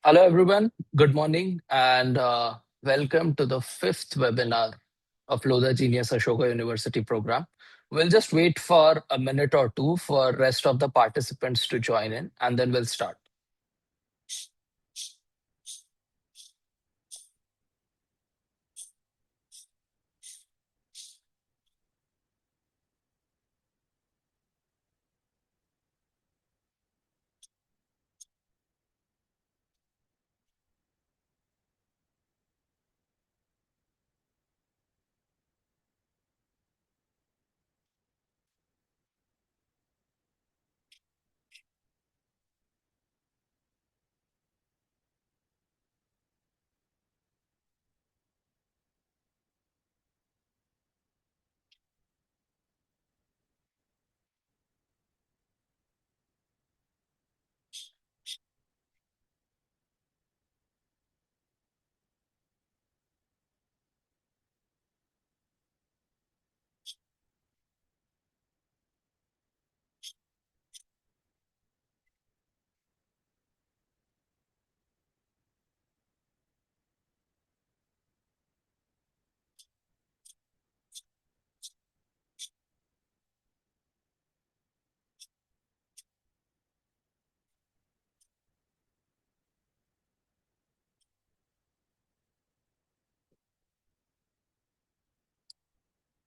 Hello, everyone. Good morning, and welcome to the fifth webinar of Lodha Genius Ashoka University program. We'll just wait for a minute or two for rest of the participants to join in, and then we'll start.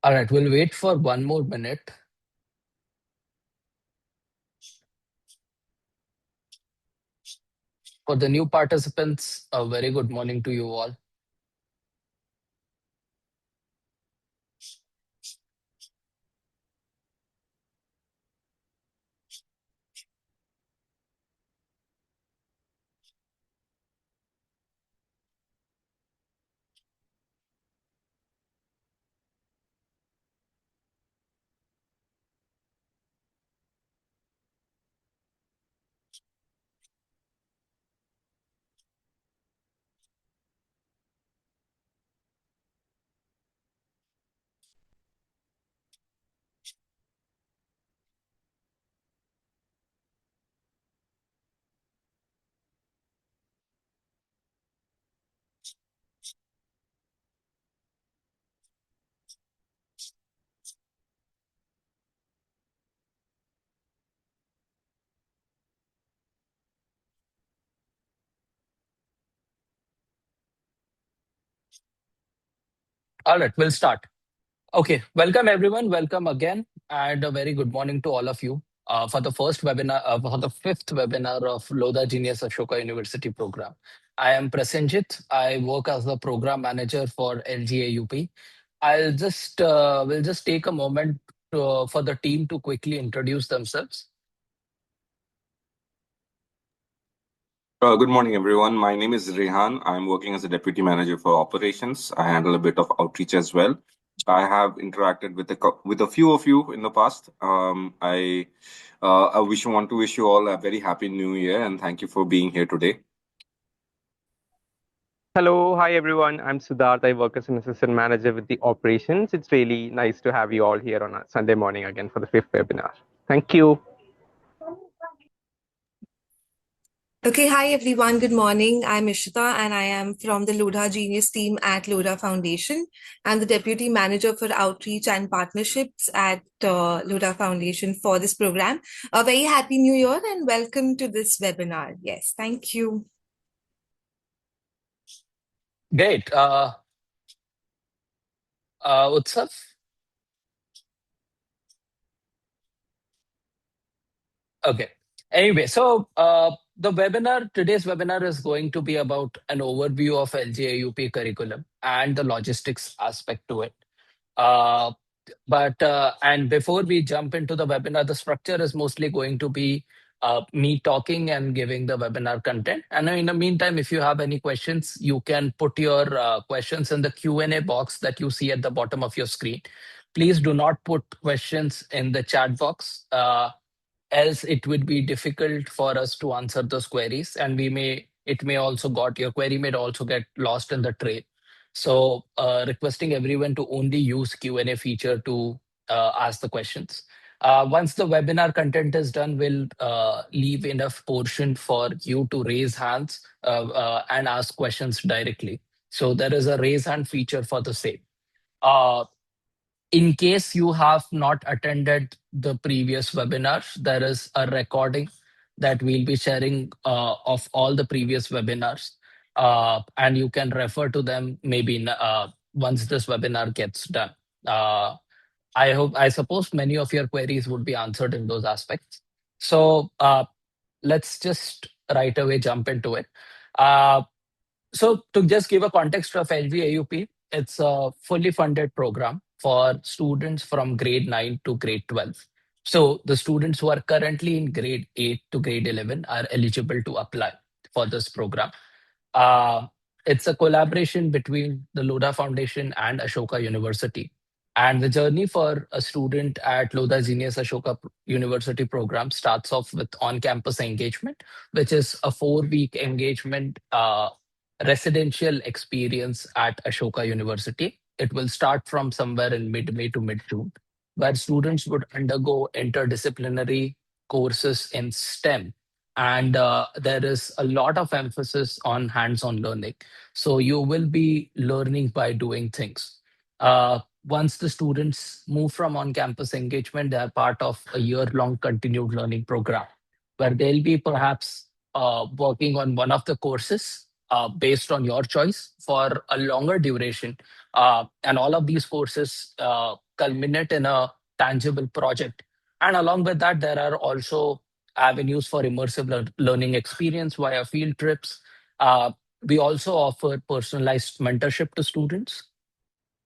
All right, we'll wait for one more minute. For the new participants, a very good morning to you all. All right, we'll start. Okay, welcome everyone. Welcome again, and a very good morning to all of you for the first webinar, for the fifth webinar of Lodha Genius Ashoka University program. I am Prasenjit. I work as the program manager for LGAUP. Will just take a moment for the team to quickly introduce themselves. Good morning, everyone. My name is Rehan. I'm working as a deputy manager for operations. I handle a bit of outreach as well. I have interacted with with a few of you in the past. I want to wish you all a very happy new year and thank you for being here today. Hello, hi everyone. I'm Siddharth. I work as an assistant manager with the operations. It's really nice to have you all here on a Sunday morning again for the fifth webinar. Thank you. Okay, hi everyone. Good morning. I'm Ishita and I am from the Lodha Genius team at Lodha Foundation. I'm the Deputy Manager for Outreach and Partnerships at Lodha Foundation for this program. A very happy new year and welcome to this webinar. Yes, thank you. Great. Utsav? Okay. Anyway, so today's webinar is going to be about an overview of LGAUP curriculum and the logistics aspect to it. Uh, and before we jump into the webinar, the structure is mostly going to be me talking and giving the webinar content. And in the meantime, if you have any questions, you can put your questions in the Q&A box that you see at the bottom of your screen. Please do not put questions in the chat box. Else it would be difficult for us to answer those queries, and it may also got your query may also get lost in the trail. So requesting everyone to only use Q&A feature to ask the questions. Once the webinar content is done, we'll leave enough portion for you to raise hands and ask questions directly. So there is a raise hand feature for the same. Uh, in case you have not attended the previous webinars, there is a recording that we'll be sharing of all the previous webinars. And you can refer to them maybe once this webinar gets done. Uh, I suppose many of your queries would be answered in those aspects. So let's just right away jump into it. Uh, so to just give a context of LGAUP, it's a fully funded program for students from grade 9 to grade 12. So the students who are currently in grade 8 to grade 11 are eligible to apply for this program. Uh, it's a collaboration between the Lodha Foundation and Ashoka University. And the journey for a student at Lodha Genius Ashoka University program starts off with on-campus engagement, which is a 4-week engagement residential experience at Ashoka University. It will start from somewhere in mid-May to mid-June, where students would undergo interdisciplinary courses in STEM. And there is a lot of emphasis on hands-on learning. So you will be learning by doing things. Once the students move from on-campus engagement, they are part of a year-long continued learning program, where they'll be perhaps working on one of the courses based on your choice for a longer duration. And all of these courses culminate in a tangible project. And along with that, there are also avenues for immersive learning experience via field trips. We also offer personalized mentorship to students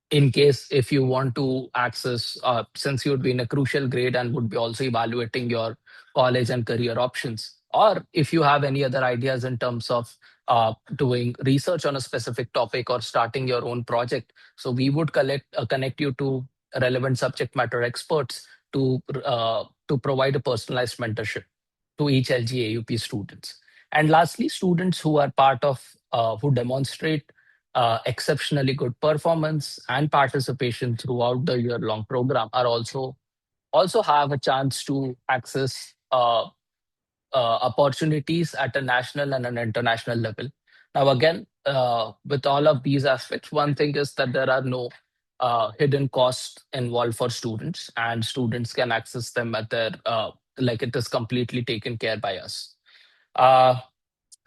in case if you want to access, since you would be in a crucial grade and would be also evaluating your college and career options, or if you have any other ideas in terms of doing research on a specific topic or starting your own project. So we would connect you to relevant subject matter experts to provide a personalized mentorship to each LGAUP students. And lastly, students who are part of who demonstrate exceptionally good performance and participation throughout the year-long program are also have a chance to access opportunities at a national and an international level. Now, again, with all of these aspects, one thing is that there are no hidden costs involved for students, and students can access them at their like it is completely taken care by us. Uh,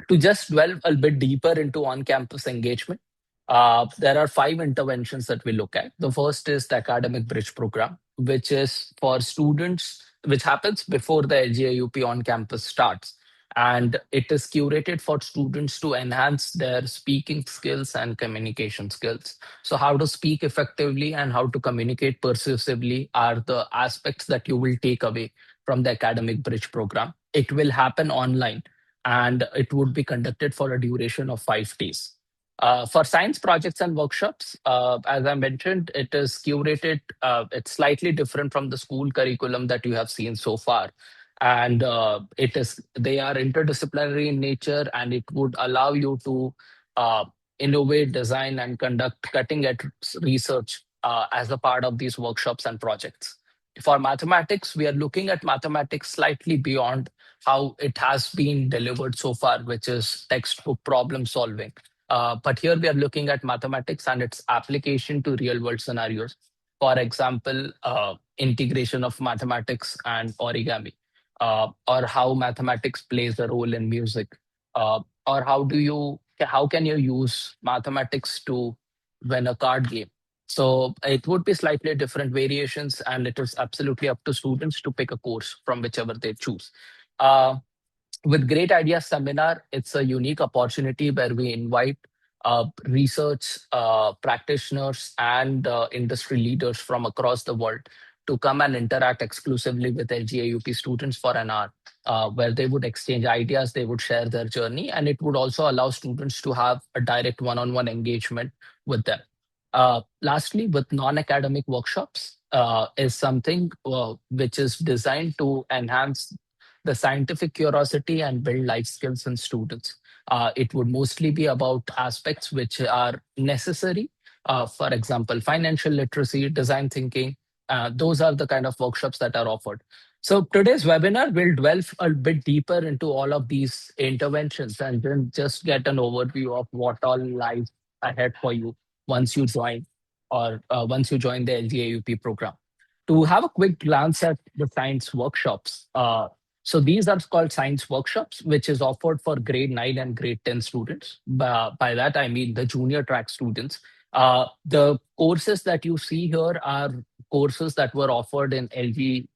to just delve a bit deeper into on-campus engagement, there are 5 interventions that we look at. The first is the Academic Bridge Program, which is for students, which happens before the LGIUP on-campus starts. And it is curated for students to enhance their speaking skills and communication skills. So how to speak effectively and how to communicate persuasively are the aspects that you will take away from the Academic Bridge Program. It will happen online and it would be conducted for a duration of 5 days. For science projects and workshops, as I mentioned, it is curated. It's slightly different from the school curriculum that you have seen so far, and they are interdisciplinary in nature, and it would allow you to uh, innovate, design, and conduct cutting-edge research as a part of these workshops and projects. For mathematics, we are looking at mathematics slightly beyond how it has been delivered so far, which is textbook problem solving. But here we are looking at mathematics and its application to real world scenarios. For example, integration of mathematics and origami, or how mathematics plays a role in music, or how can you use mathematics to win a card game. So it would be slightly different variations, and it is absolutely up to students to pick a course from whichever they choose. Uh, with Great Ideas Seminar, it's a unique opportunity where we invite research practitioners and industry leaders from across the world to come and interact exclusively with LGAUP students for an hour, where they would exchange ideas, they would share their journey, and it would also allow students to have a direct one-on-one engagement with them. Lastly, with non-academic workshops, is something which is designed to enhance the scientific curiosity and build life skills in students. It would mostly be about aspects which are necessary, for example, financial literacy, design thinking, Those are the kind of workshops that are offered. So today's webinar will delve a bit deeper into all of these interventions and then just get an overview of what all lies ahead for you once you join once you join the LGAUP program. To have a quick glance at the science workshops, so these are called science workshops, which is offered for grade 9 and grade 10 students. By that, I mean the junior track students. The courses that you see here are courses that were offered in LGAUP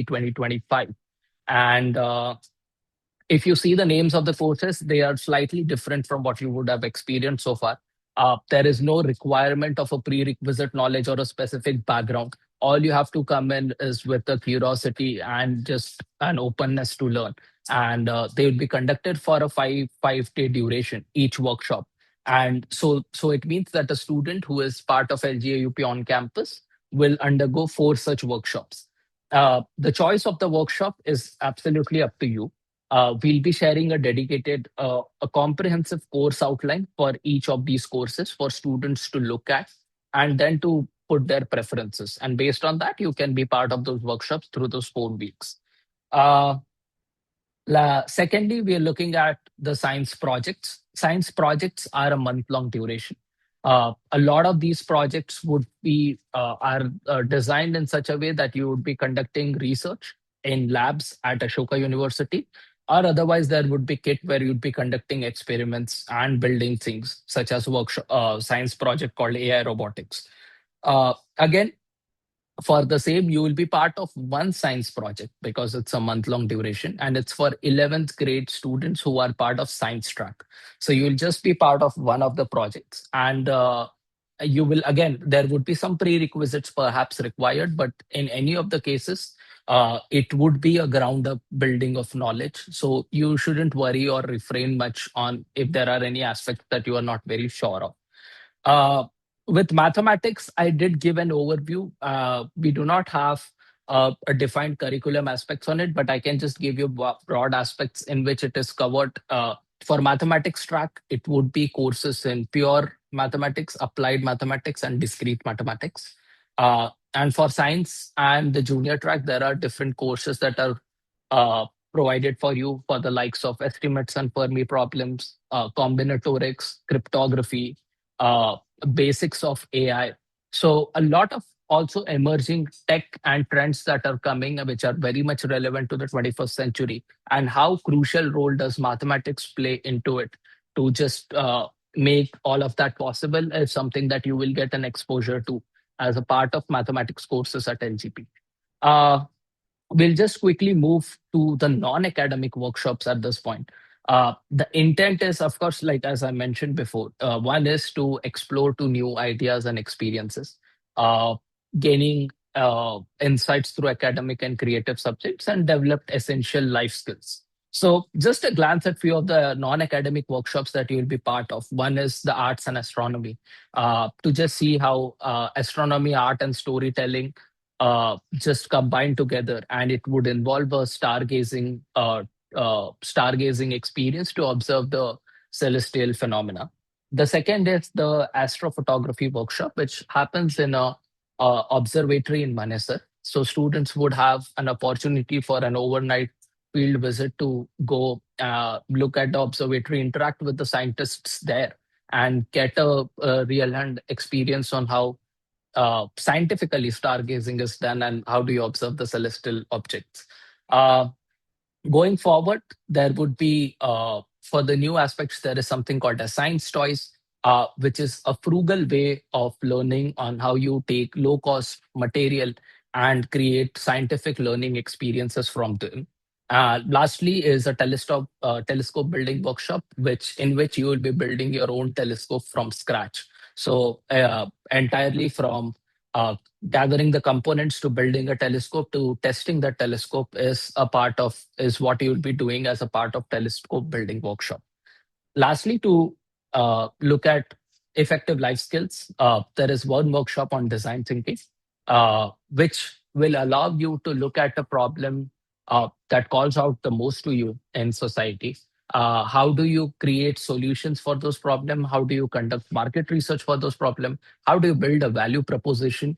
2025. And if you see the names of the courses, they are slightly different from what you would have experienced so far. There is no requirement of a prerequisite knowledge or a specific background. All you have to come in is with a curiosity and just an openness to learn. And they will be conducted for a five-day duration, each workshop. And so it means that a student who is part of LGAUP on campus will undergo 4 such workshops. The choice of the workshop is absolutely up to you. We'll be sharing a comprehensive course outline for each of these courses for students to look at and then to put their preferences. And based on that, you can be part of those workshops through those 4 weeks. Uh, Secondly, we are looking at the science projects. Science projects are a month-long duration. A lot of these projects would be are designed in such a way that you would be conducting research in labs at Ashoka University, or otherwise there would be kit where you'd be conducting experiments and building things, such as workshop science project called AI robotics. Again, for the same, you will be part of one science project because it's a month-long duration, and it's for 11th grade students who are part of science track. So you will just be part of one of the projects, and you will, again, there would be some prerequisites perhaps required, but in any of the cases, it would be a ground-up building of knowledge. So you shouldn't worry or refrain much on if there are any aspects that you are not very sure of. Uh, with mathematics, I did give an overview. We do not have a defined curriculum aspects on it, but I can just give you broad aspects in which it is covered. For mathematics track, it would be courses in pure mathematics, applied mathematics, and discrete mathematics. And for science and the junior track, there are different courses that are provided for you for the likes of estimates and Fermi problems, combinatorics, cryptography, uh, basics of AI. So a lot of also emerging tech and trends that are coming, which are very much relevant to the 21st century, and how crucial role does mathematics play into it to just make all of that possible is something that you will get an exposure to as a part of mathematics courses at LGP. We'll just quickly move to the non-academic workshops at this point. The intent is, of course, like as I mentioned before, one is to explore to new ideas and experiences, uh, gaining insights through academic and creative subjects, and develop essential life skills. So just a glance at few of the non-academic workshops that you'll be part of. One is the arts and astronomy, to just see how astronomy, art, and storytelling just combined together, and it would involve a stargazing experience to observe the celestial phenomena. The second is the astrophotography workshop, which happens in a observatory in Manesar. So students would have an opportunity for an overnight field visit to go look at the observatory, interact with the scientists there, and get a real-hand experience on how scientifically stargazing is done and how do you observe the celestial objects. Uh, Going forward, there would be, for the new aspects, there is something called as science toys, which is a frugal way of learning on how you take low cost material and create scientific learning experiences from them. Lastly is a telescope building workshop, in which you will be building your own telescope from scratch. So entirely from gathering the components to building a telescope to testing the telescope is what you will be doing as a part of telescope building workshop. Lastly, to look at effective life skills, there is one workshop on design thinking, which will allow you to look at a problem that calls out the most to you in society. How do you create solutions for those problems? How do you conduct market research for those problems? How do you build a value proposition?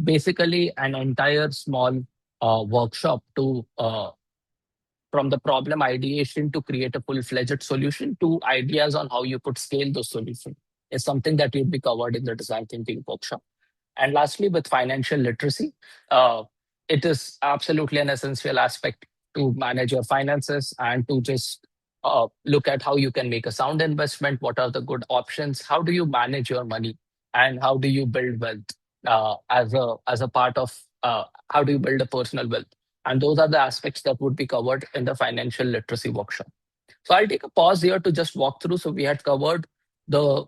basically an entire small workshop to from the problem ideation to create a full-fledged solution to ideas on how you could scale those solutions is something that will be covered in the design thinking workshop. And lastly, with financial literacy, uh, it is absolutely an essential aspect to manage your finances and to just look at how you can make a sound investment. What are the good options? How do you manage your money, and how do you build wealth as a part of how do you build a personal wealth? And those are the aspects that would be covered in the financial literacy workshop. So I'll take a pause here to just walk through. So we had covered the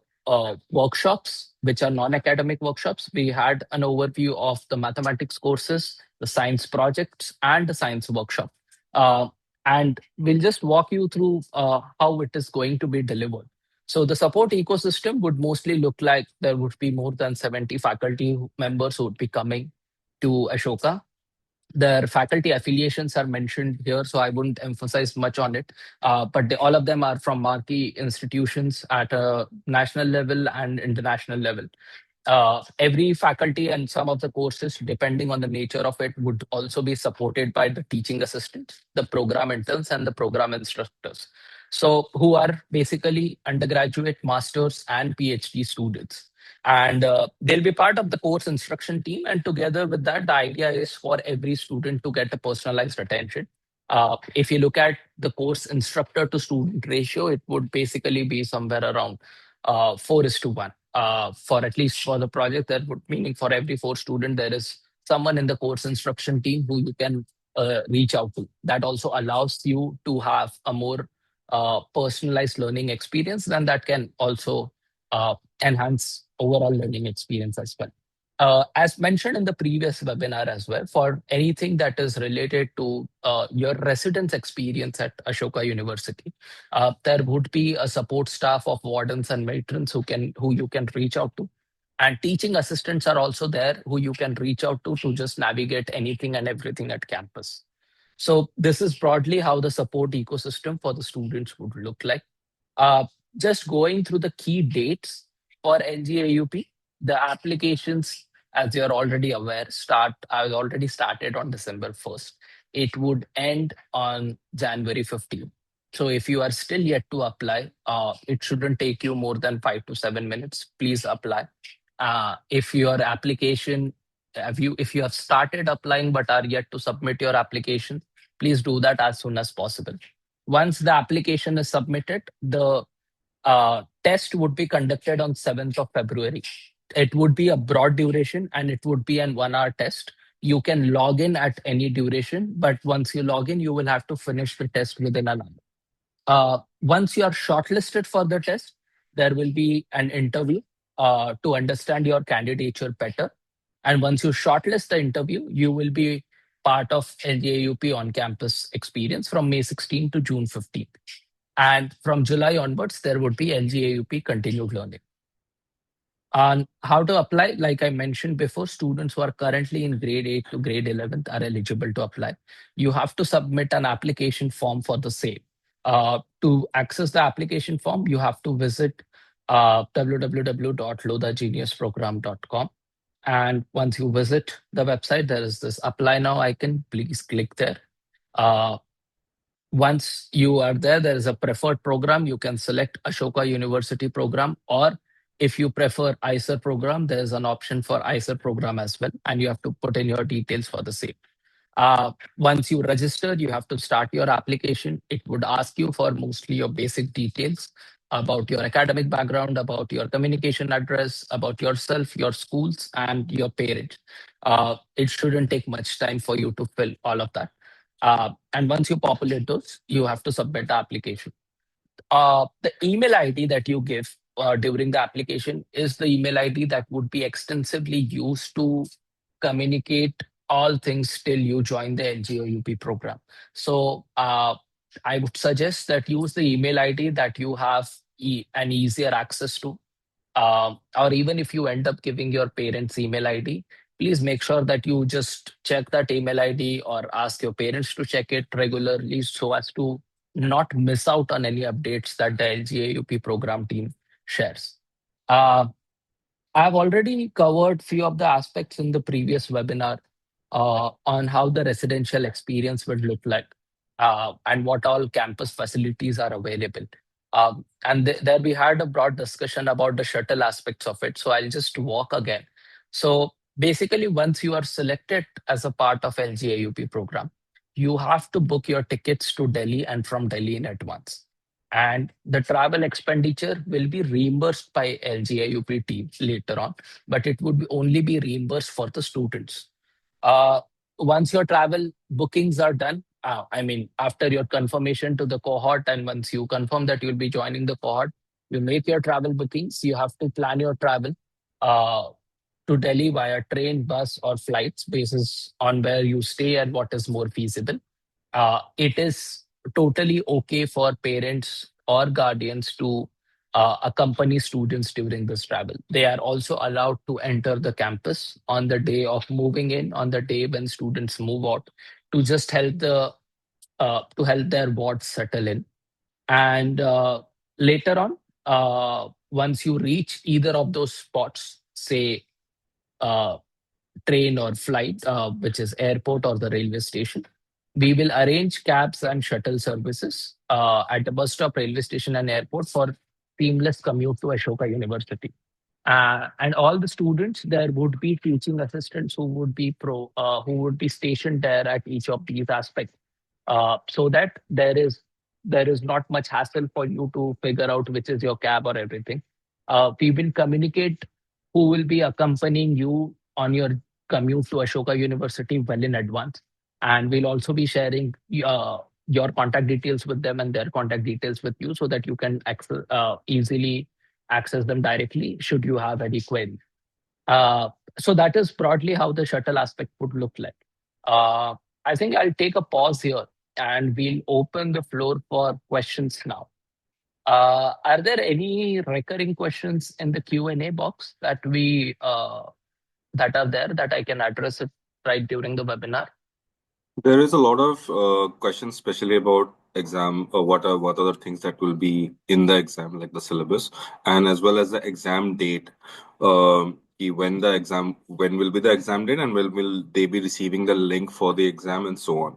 workshops, which are non-academic workshops. We had an overview of the mathematics courses, the science projects, and the science workshop. Uh, and we'll just walk you through how it is going to be delivered. So the support ecosystem would mostly look like there would be more than 70 faculty members who would be coming to Ashoka. Their faculty affiliations are mentioned here, so I wouldn't emphasize much on it. But all of them are from marquee institutions at a national level and international level. Every faculty and some of the courses, depending on the nature of it, would also be supported by the teaching assistants, the program interns, and the program instructors. So, who are basically undergraduate, masters, and PhD students. And they'll be part of the course instruction team. And together with that, the idea is for every student to get a personalized attention. If you look at the course instructor to student ratio, it would basically be somewhere around 4:1. For at least for the project, that would meaning for every four student, there is someone in the course instruction team who you can reach out to. That also allows you to have a more personalized learning experience, and that can also enhance overall learning experience as well. As mentioned in the previous webinar as well, for anything that is related to your residence experience at Ashoka University, there would be a support staff of wardens and matrons who you can reach out to. And teaching assistants are also there who you can reach out to just navigate anything and everything at campus. So this is broadly how the support ecosystem for the students would look like. Uh, just going through the key dates for NGAUP, the applications, as you're already aware, I already started on December 1st. It would end on January 15th. So if you are still yet to apply, it shouldn't take you more than 5 to 7 minutes. Please apply. If your application, if you have started applying but are yet to submit your application, please do that as soon as possible. Once the application is submitted, the test would be conducted on 7th of February. It would be a broad duration and it would be an 1 hour test. You can log in at any duration, but once you log in, you will have to finish the test within an hour. Once you are shortlisted for the test, there will be an interview to understand your candidature better. And once you shortlist the interview, you will be part of LGAUP on campus experience from May 16 to June 15th. And from July onwards, there would be LGAUP continued learning. On how to apply, like I mentioned before, students who are currently in grade 8 to grade 11 are eligible to apply. You have to submit an application form for the same. To access the application form, you have to visit www.lodhageniusprogram.com. And once you visit the website, there is this apply now icon. Please click there. Once you are there, there is a preferred program. You can select Ashoka University program, or if you prefer ICER program, there's an option for ICER program as well, and you have to put in your details for the same. Once you register, you have to start your application. It would ask you for mostly your basic details about your academic background, about your communication address, about yourself, your schools, and your parents. It shouldn't take much time for you to fill all of that. And once you populate those, you have to submit the application. The email ID that you give during the application is the email ID that would be extensively used to communicate all things till you join the LGOUP program. So I would suggest that use the email ID that you have an easier access to. Or even if you end up giving your parents' email ID, please make sure that you just check that email ID or ask your parents to check it regularly so as to not miss out on any updates that the LGAUP program team shares. Uh, I've already covered few of the aspects in the previous webinar on how the residential experience would look like and what all campus facilities are available. And there we had a broad discussion about the shuttle aspects of it. So I'll just walk again. So basically, once you are selected as a part of LGAUP program, you have to book your tickets to Delhi and from Delhi in advance, and the travel expenditure will be reimbursed by LGIUP team later on, but it would only be reimbursed for the students. Uh, Once your travel bookings are done, I mean, after your confirmation to the cohort, and once you confirm that you'll be joining the cohort, you make your travel bookings. You have to plan your travel uh, to Delhi via train, bus, or flights, basis on where you stay and what is more feasible. It is totally okay for parents or guardians to accompany students during this travel. They are also allowed to enter the campus on the day of moving in, on the day when students move out, to just help to help their wards settle in. And later on, once you reach either of those spots, say uh, train or flight, which is airport or the railway station, we will arrange cabs and shuttle services at the bus stop, railway station, and airport for seamless commute to Ashoka University. And all the students, there would be teaching assistants who would be stationed there at each of these aspects, so that there is not much hassle for you to figure out which is your cab or everything. We will communicate who will be accompanying you on your commute to Ashoka University well in advance, and we'll also be sharing your contact details with them and their contact details with you, so that you can easily access them directly should you have any query. Uh, so that is broadly how the shuttle aspect would look like. Uh, I think I'll take a pause here and we'll open the floor for questions now. Are there any recurring questions in the Q&A box that are there that I can address it right during the webinar? There is a lot of questions, especially about exam. What are the things that will be in the exam, like the syllabus, and as well as the exam date. When will be the exam date, and will they be receiving the link for the exam, and so on.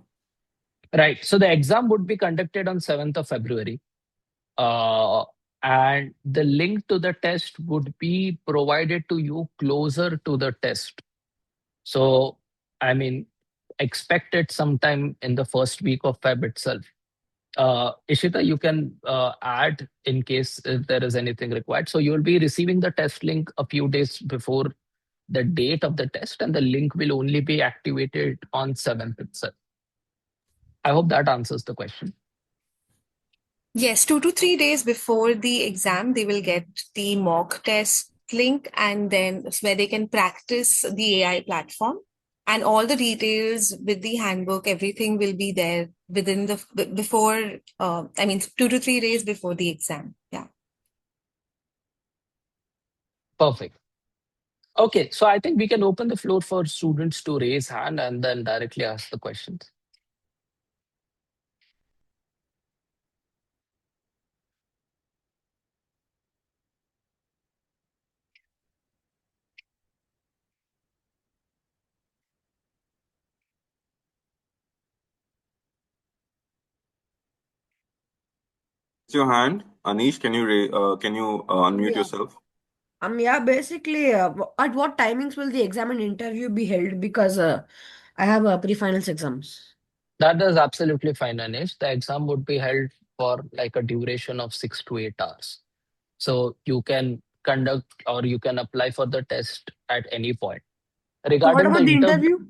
Right. So the exam would be conducted on 7th of February. Uh, and the link to the test would be provided to you closer to the test. So, I mean, expect it sometime in the first week of Feb itself. Ishita, you can add in case if there is anything required. So you'll be receiving the test link a few days before the date of the test, and the link will only be activated on 7th itself. I hope that answers the question. Yes, 2 to 3 days before the exam, they will get the mock test link, and then where they can practice the AI platform. And all the details with the handbook, everything will be there within before, 2 to 3 days before the exam. Yeah. Perfect. Okay, so I think we can open the floor for students to raise hand and then directly ask the questions. Raise your hand, Anish. Can you unmute Yeah. yourself? Yeah, basically, at what timings will the exam and interview be held? Because I have pre-finals exams. That is absolutely fine, Anish. The exam would be held for like a duration of 6 to 8 hours. So you can conduct or you can apply for the test at any point. So what Regarding the about the interview?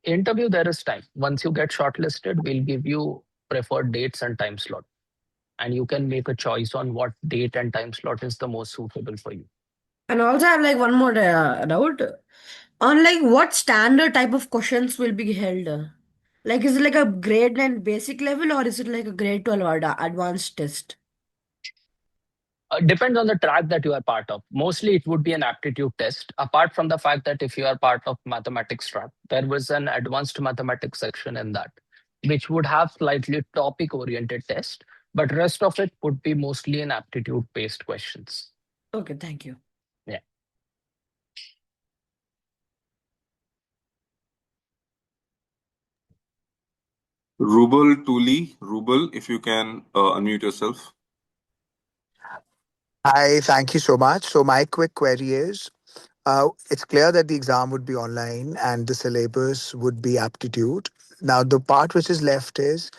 interview, there is time. Once you get shortlisted, we'll give you preferred dates and time slot. And you can make a choice on what date and time slot is the most suitable for you. And also, I have like one more doubt on like what standard type of questions will be held. Like, is it like a grade 9 basic level or is it like a grade 12 or advanced test? Depends on the track that you are part of. Mostly it would be an aptitude test. Apart from the fact that if you are part of mathematics track, there was an advanced mathematics section in that, which would have slightly topic oriented test, but rest of it would be mostly an aptitude based questions. Okay, thank you. Yeah. Rubal Tuli, Rubal, if you can unmute yourself. Hi, thank you so much. So my quick query is, it's clear that the exam would be online and the syllabus would be aptitude. Now, the part which is left is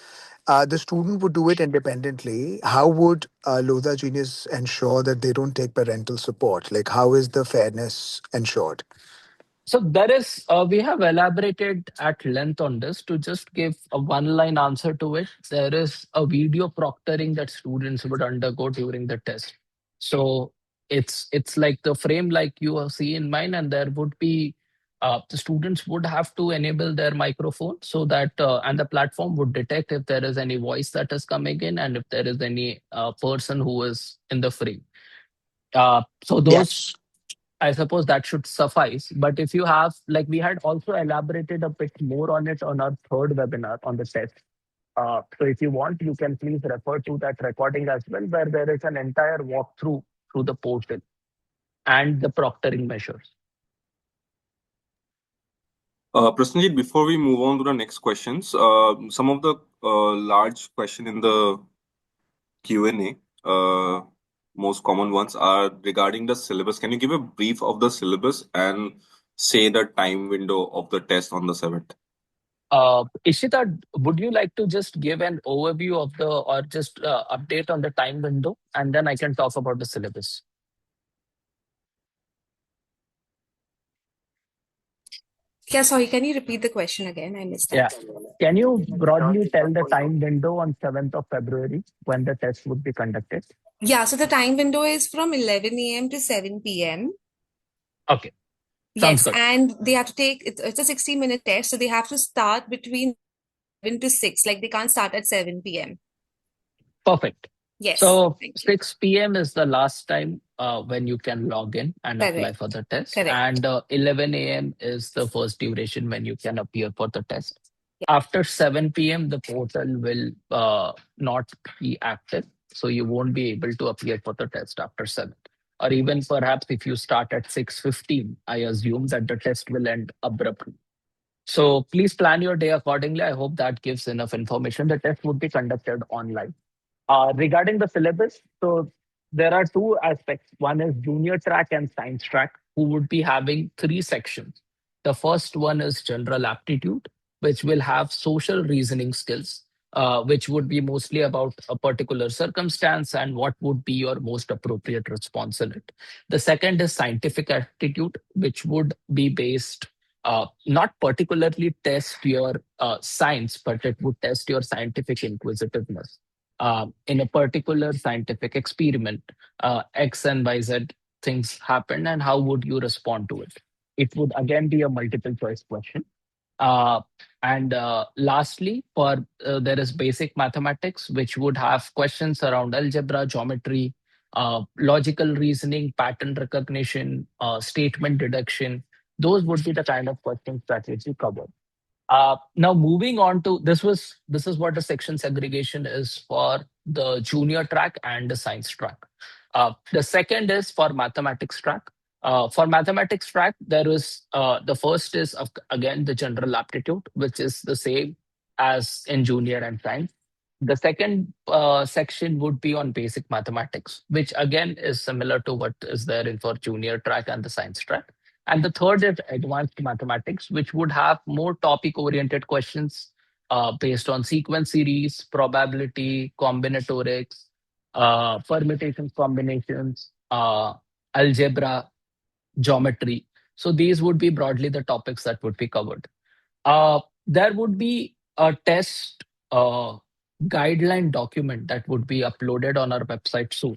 the student would do it independently. How would Lodha Genius ensure that they don't take parental support? Like, how is the fairness ensured? So there is, we have elaborated at length on this. To just give a one-line answer to it, there is a video proctoring that students would undergo during the test. So it's like the frame like you see in mine, and there would be the students would have to enable their microphone so that and the platform would detect if there is any voice that is coming in and if there is any person who is in the frame. So those Yes. I suppose that should suffice. But if you have, like we had also elaborated a bit more on it on our third webinar on the test. So if you want, you can please refer to that recording as well, where there is an entire walkthrough through the portal and the proctoring measures. Prasenjit, before we move on to the next questions, some of the large question in the Q&A, most common ones are regarding the syllabus. Can you give a brief of the syllabus and say the time window of the test on the 7th? Ishita, would you like to just give an overview of the or just update on the time window, and then I can talk about the syllabus? Yeah, sorry, can you repeat the question again? I missed Yeah. that. Can you broadly tell the time window on 7th of February when the test would be conducted? Yeah, so the time window is from 11 a.m. to 7 p.m. Okay, sounds Yes, good. and they have to take it's a 60-minute test, so they have to start between 7 to 6. Like they can't start at 7 p.m. Perfect. Yes, So thank you. 6 p.m. is the last time when you can log in and apply Correct. for the test. Correct. And 11 a.m. is the first duration when you can appear for the test. Yeah. After 7 p.m., the portal will not be active. So you won't be able to appear for the test after 7. Or even perhaps if you start at 6:15, I assume that the test will end abruptly. So please plan your day accordingly. I hope that gives enough information. The test would be conducted online. Regarding the syllabus, so there are two aspects. One is junior track and science track, who would be having three sections. The first one is general aptitude, which will have social reasoning skills, which would be mostly about a particular circumstance and what would be your most appropriate response in it. The second is scientific aptitude, which would be based not particularly test your science, but it would test your scientific inquisitiveness in a particular scientific experiment, X and YZ things happen, and how would you respond to it? It would again be a multiple choice question. Uh, and lastly, for there is basic mathematics, which would have questions around algebra, geometry, logical reasoning, pattern recognition, statement deduction. Those would be the kind of questions that will be covered. Now moving on to this is what the section segregation is for the junior track and the science track. The second is for mathematics track. For mathematics track, there is the first is again the general aptitude, which is the same as in junior and science. The second section would be on basic mathematics, which again is similar to what is there in for junior track and the science track. And the third is advanced mathematics, which would have more topic oriented questions based on sequence series, probability, combinatorics, permutations, combinations, algebra, geometry. So these would be broadly the topics that would be covered. There would be a test guideline document that would be uploaded on our website soon.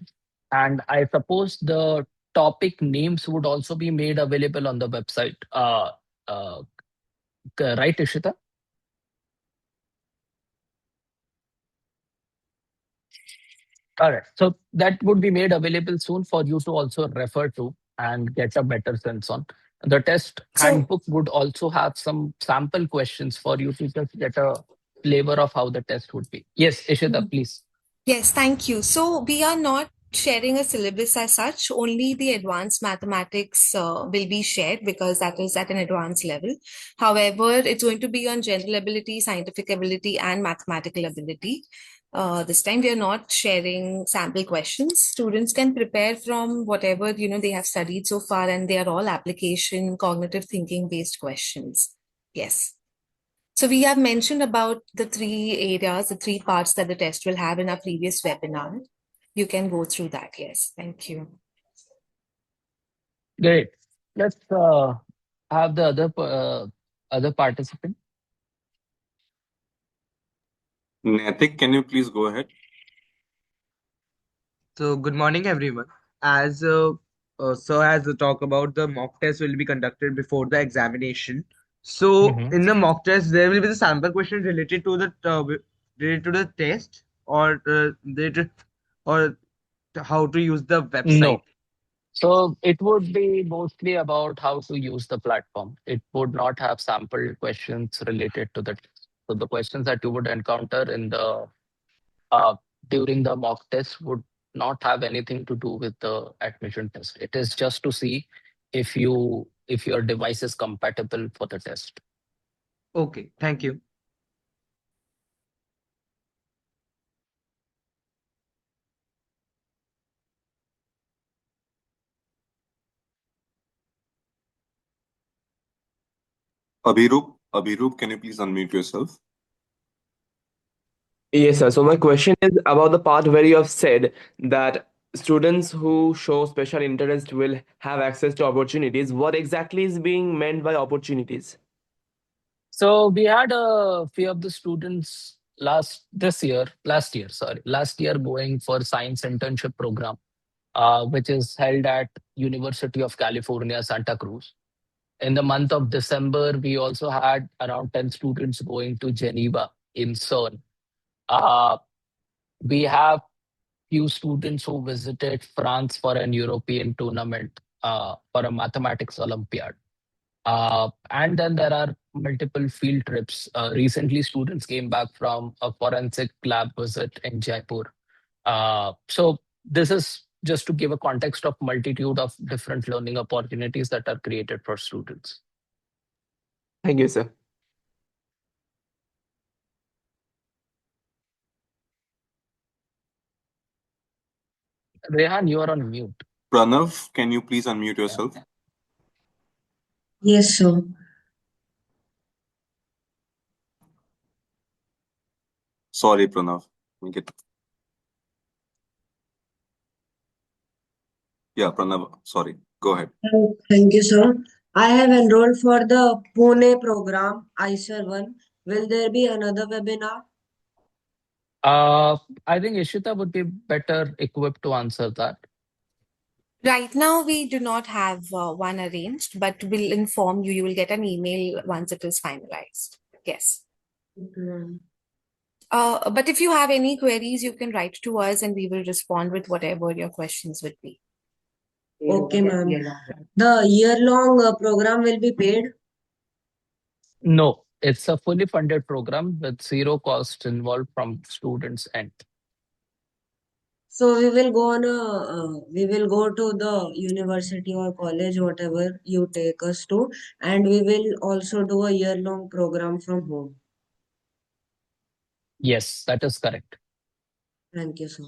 And I suppose the topic names would also be made available on the website. Uh, right, Ishita? All right. So that would be made available soon for you to also refer to and get a better sense on. The test So, handbook would also have some sample questions for you to just get a flavor of how the test would be. Yes, Ishita, please. yes, thank you. So we are not sharing a syllabus as such. Only the advanced mathematics will be shared because that is at an advanced level. However, it's going to be on general ability, scientific ability, and mathematical ability. This time we are not sharing sample questions. Students can prepare from whatever they have studied so far, and they are all application, cognitive thinking based questions. Yes. So we have mentioned about the three areas, the three parts that the test will have in our previous webinar. You can go through that. Yes. Thank you. Great. Let's have the other participant. Natik, can you please go ahead? So, good morning, everyone. As the talk about the mock test will be conducted before the examination. So, Mhm. in the mock test, there will be the sample question related to the test or how to use the website. No. So it would be mostly about how to use the platform. It would not have sample questions related to the test. So the questions that you would encounter in the uh, during the mock test would not have anything to do with the admission test. It is just to see if your device is compatible for the test. Okay, thank you. Abhiroop, can you please unmute yourself? Yes, sir. So my question is about the part where you have said that students who show special interest will have access to opportunities. What exactly is being meant by opportunities? So we had a few of the students last year going for science internship program, which is held at University of California, Santa Cruz. In the month of December, we also had around 10 students going to Geneva in CERN. Uh, we have few students who visited France for an European tournament for a mathematics Olympiad. And then there are multiple field trips. Recently, students came back from a forensic lab visit in Jaipur. So this is just to give a context of multitude of different learning opportunities that are created for students. Thank you, sir. Rehan, you are on mute. Pranav, can you please unmute yourself? Yes, sir. Sorry, Pranav. We get- Yeah, Pranav, sorry. Go ahead. Thank you, sir. I have enrolled for the Pune program, ISER 1. Will there be another webinar? I think Ishita would be better equipped to answer that. Right now, we do not have one arranged, but we'll inform you. You will get an email once it is finalized. Yes. Mm. But if you have any queries, you can write to us and we will respond with whatever your questions would be. Okay, ma'am. The year-long program will be paid. No, it's a fully funded program with zero cost involved from students' end. So we will go to the university or college, whatever you take us to, and we will also do a year-long program from home. Yes, that is correct. Thank you, sir.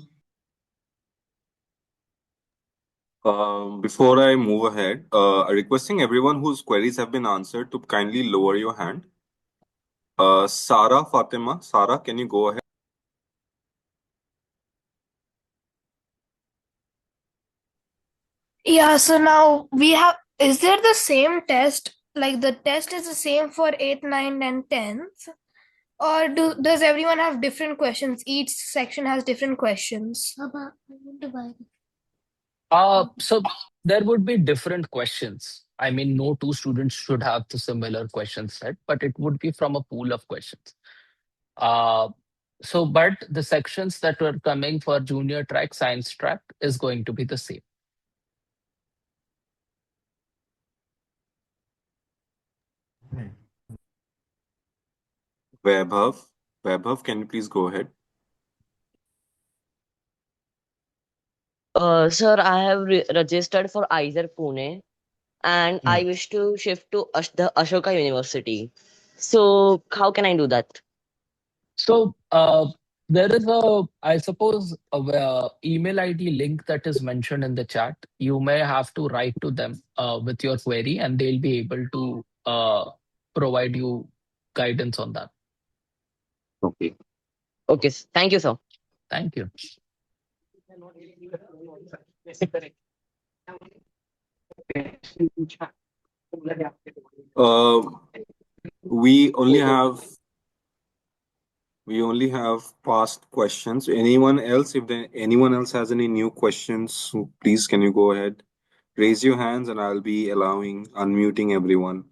Before I move ahead, requesting everyone whose queries have been answered to kindly lower your hand. Sarah, can you go ahead? Yeah, so now we have, is there the same test? Like the test is the same for 8th, 9th, and 10th? Or does everyone have different questions? Each section has different questions. So there would be different questions. I mean, no two students should have the similar question set, but it would be from a pool of questions. Uh, but the sections that were coming for junior track, science track is going to be the same. Vaibhav, can you please go ahead? Sir, I have registered for either Pune and Mm. I wish to shift to the Ashoka University. So, how can I do that? So there is I suppose, email ID link that is mentioned in the chat. You may have to write to them with your query, and they'll be able to provide you guidance on that. Okay. Okay, thank you, sir. Thank you. Uh, we only have we only have past questions. Anyone else? Anyone else has any new questions, so please can you go ahead? Raise your hands, and I'll be unmuting everyone.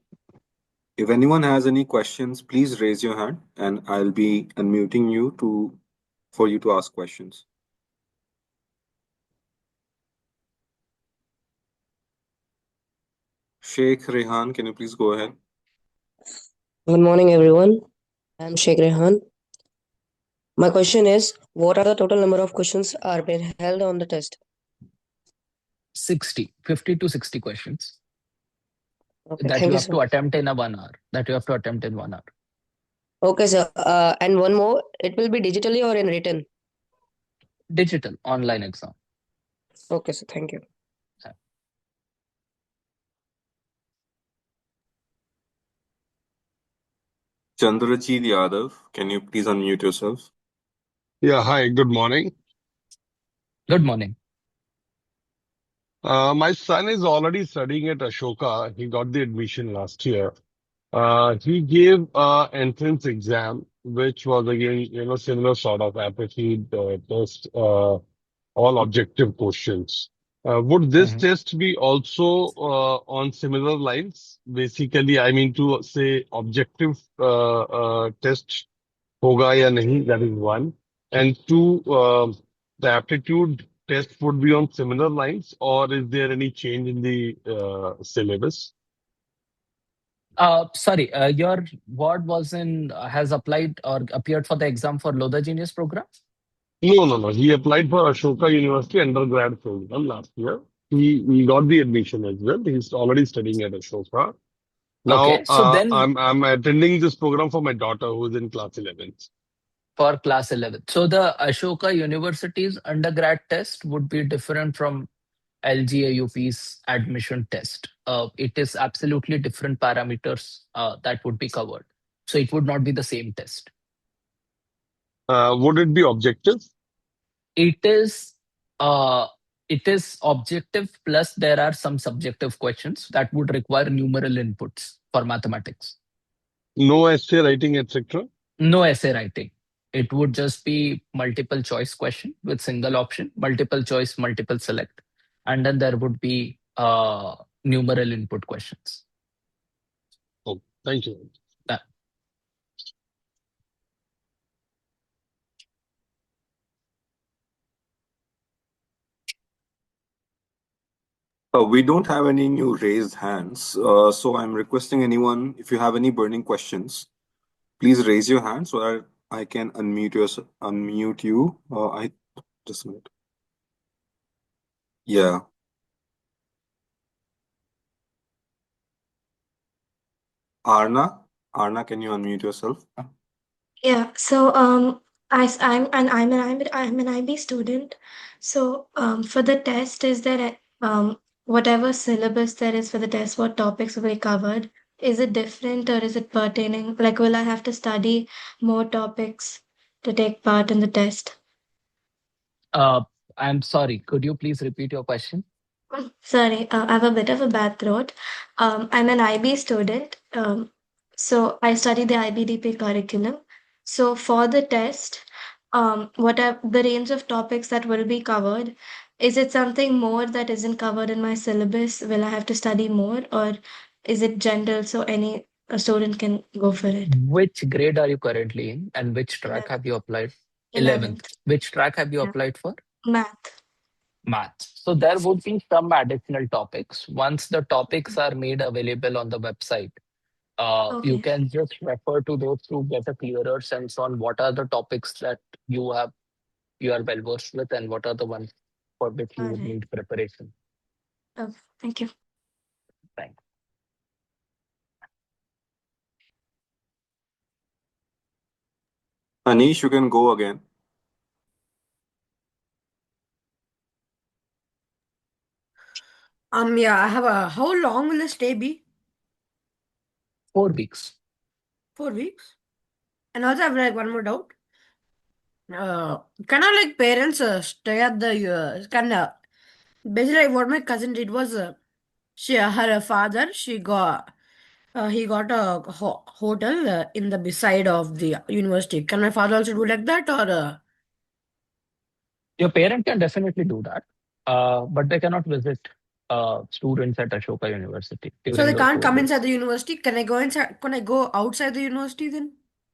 If anyone has any questions, please raise your hand, and I'll be unmuting you for you to ask questions. Sheikh Rehan, can you please go ahead? Good morning, everyone. I'm Sheikh Rehan. My question is, what are the total number of questions are being held on the test? 50 to 60 questions Okay, that thank you you have so to much. attempt in a 1 hour. That you have to attempt in 1 hour. Okay, sir. And one more, it will be digitally or in written? Digital online exam. Okay, sir. Thank you. Chandrajit Yadav, can you please unmute yourself? Yeah, hi, good morning. Good morning. My son is already studying at Ashoka. He got the admission last year. He gave entrance exam, which was again, similar sort of aptitude test, all objective questions. Would this Mhm. test be also on similar lines? Basically, I mean to say objective test होगा या नहीं, that is one. And two, the aptitude test would be on similar lines, or is there any change in the syllabus? Sorry, your ward has applied or appeared for the exam for Lodha Genius program? No. He applied for Ashoka University undergrad program last year. He got the admission as well. He's already studying at Ashoka. Now, Okay, so then I'm attending this program for my daughter who's in class 11th. for class 11. So the Ashoka University's undergrad test would be different from LGAUP's admission test. It is absolutely different parameters that would be covered. So it would not be the same test. Would it be objective? It is uh, it is objective, plus there are some subjective questions that would require numeral inputs for mathematics. No essay writing, etc.? No essay writing. It would just be multiple choice question with single option, multiple choice, multiple select, and then there would be numeral input questions. Oh, thank you. We don't have any new raised hands, so I'm requesting anyone, if you have any burning questions, please raise your hand so that I can unmute you. I just a minute. Yeah. Arna, can you unmute yourself? Yeah, so I'm an IB student. So for the test, is there whatever syllabus there is for the test, what topics will be covered? Is it different or is it pertaining? Like, will I have to study more topics to take part in the test? I'm sorry. Could you please repeat your question? Sorry, I have a bit of a bad throat. I'm an IB student. So I study the IBDP curriculum. So for the test, what are the range of topics that will be covered? Is it something more that isn't covered in my syllabus? Will I have to study more, or is it general so any a student can go for it? Which grade are you currently in, and which track 11th. have you applied? 11th. 11th. Which track have you Yeah. applied for? Math. Math. So there would be some additional topics. Once the topics are made available on the website, you Okay. can just refer to those to get a clearer sense on what are the topics that you are well versed with and what are the ones for which you All would right. need preparation. Oh, thank you. Thanks. Anish, you can go again. Yeah, I have a. How long will the stay be? 4 weeks. 4 weeks. And also, I have like one more doubt. Can I like parents stay at the can basically what my cousin did was she her father she got he got a hotel in the beside of the university. Can my father also do like that or Your parent can definitely do that, but they cannot visit students at Ashoka University so during they those can't four come inside days. the university? Can I go inside? Can I go outside the university then?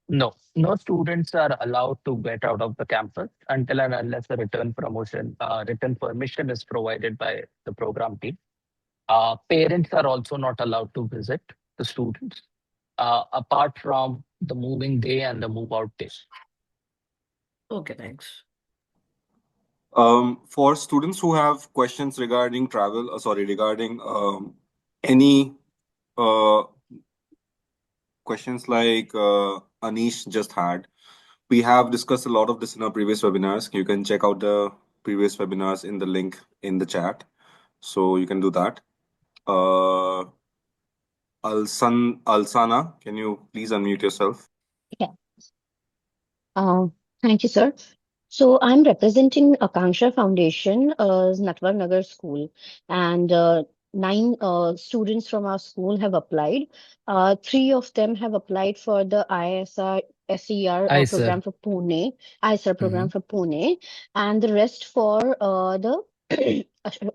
No, no students are allowed to get out of the campus until and unless a written permission is provided by the program team. Parents are also not allowed to visit the students, apart from the moving day and the move out day. Okay, thanks. For students who have questions regarding travel, regarding any uh, questions like Anish just had, we have discussed a lot of this in our previous webinars. You can check out the previous webinars in the link in the chat. So you can do that. Alsana, can you please unmute yourself? Yeah. Uh, Thank you, sir. So I'm representing Akanksha Foundation, Natwar Nagar School, and nine students from our school have applied. Three of them have applied for the ISR SER Hi, program sir. for Pune, ISR program Mhm. for Pune, and the rest for the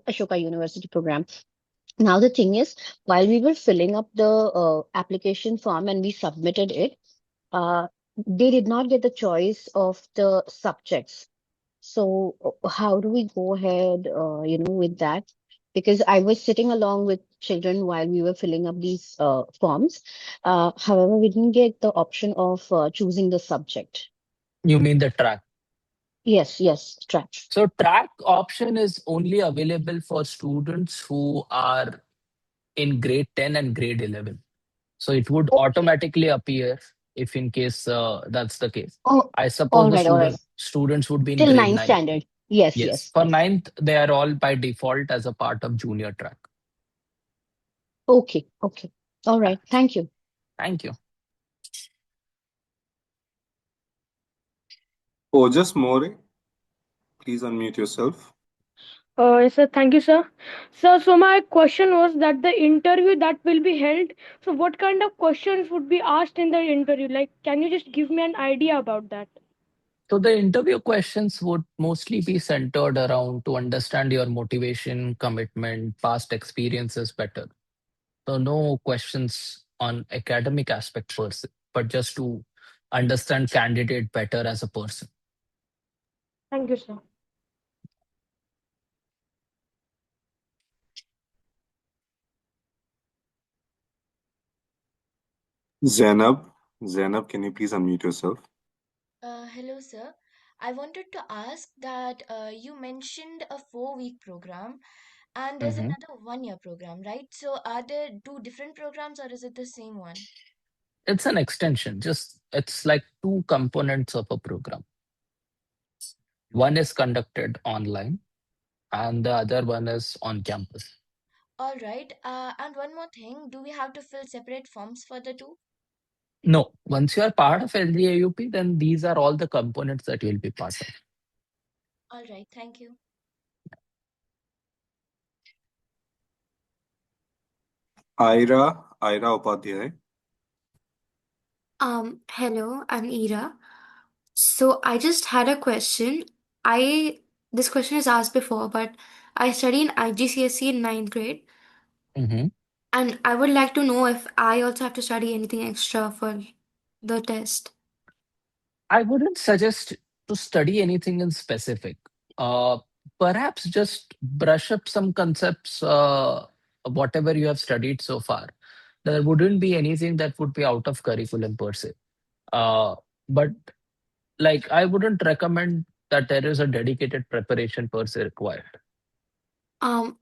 Ashoka University program. Now, the thing is, while we were filling up the application form and we submitted it, uh, they did not get the choice of the subjects. So how do we go ahead, with that? Because I was sitting along with children while we were filling up these forms. However, we didn't get the option of choosing the subject. You mean the track? Yes, yes, track. So track option is only available for students who are in grade 10 and grade 11. So it would Okay. automatically appear if in case that's the case. Oh, I suppose all the right, all right. students would be in Till grade ninth 9. standard. Yes, Yes. yes, For yes. ninth, they are all by default as a part of junior track. Okay, okay. All Ah, right. Thank you. thank you. Ojas More, please unmute yourself. Yes, sir. Thank you, sir. So my question was that the interview that will be held, so what kind of questions would be asked in the interview? Like, can you just give me an idea about that? So the interview questions would mostly be centered around to understand your motivation, commitment, past experiences better. So no questions on academic aspect per se, but just to understand candidate better as a person. Thank you, sir. Zainab, Zainab, can you please unmute yourself? Hello, sir. I wanted to ask that you mentioned a 4-week program and there's Mhm. another 1-year program, right? So are there two different programs or is it the same one? It's an extension, just it's like two components of a program. One is conducted online and the other one is on campus. All right. And one more thing, do we have to fill separate forms for the two? No, once you are part of LGAUP, then these are all the components that you'll be part of. All right. Thank you. Ira Upadhyay. Hello, I'm Ira. So I just had a question. I This question is asked before, but I study in IGCSE in ninth grade, Mhm. and I would like to know if I also have to study anything extra for the test. I wouldn't suggest to study anything in specific. Uh, Perhaps just brush up some concepts, whatever you have studied so far. There wouldn't be anything that would be out of curriculum per se. But like, I wouldn't recommend that there is a dedicated preparation per se required.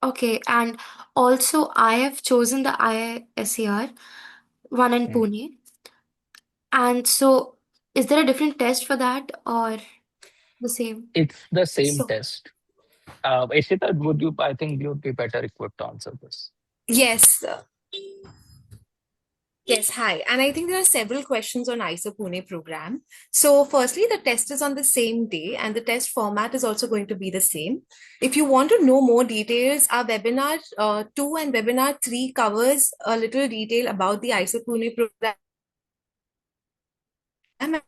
Okay, and also I have chosen the IISER one in Pune. And so, is there a different test for that or the same? It's the same So, test. Ishita, I think you'd be better equipped to answer this. yes. Yes, hi. And I think there are several questions on ISO Pune program. So, firstly, the test is on the same day, and the test format is also going to be the same. If you want to know more details, our webinar 2 and webinar 3 covers a little detail about the ISO Pune program, and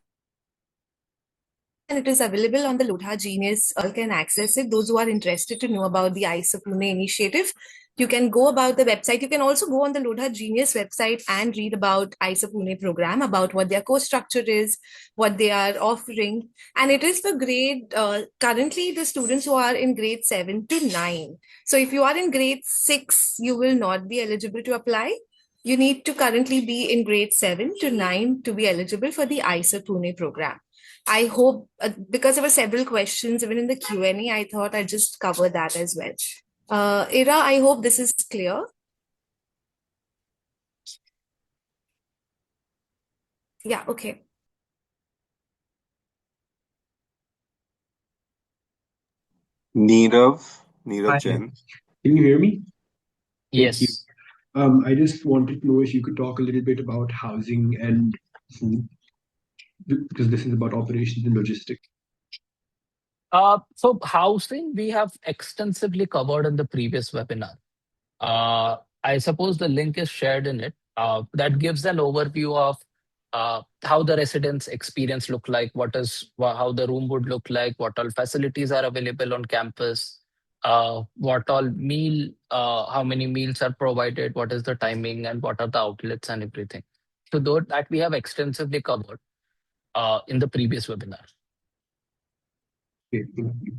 it is available on the Lodha Genius. Can access it. Those who are interested to know about the ISO Pune initiative, you can go about the website. You can also go on the Lodha Genius website and read about ISO Pune program, about what their course structure is, what they are offering. And it is for grade, currently the students who are in grade 7 to 9. So if you are in grade 6, you will not be eligible to apply. You need to currently be in grade 7 to 9 to be eligible for the ISO Pune program. I hope, because there were several questions even in the Q&A, I thought I'd just cover that as well. Ira, I hope this is clear. Yeah, okay. Neerav Hi, Jain. can you hear me? Thank you. Yes. I just wanted to know if you could talk a little bit about housing and food, because this is about operations and logistics. So housing we have extensively covered in the previous webinar. I suppose the link is shared in it. That gives an overview of how the residence experience look like, how the room would look like, what all facilities are available on campus, what all how many meals are provided, what is the timing, and what are the outlets and everything. So that we have extensively covered in the previous webinar. Okay, thank you.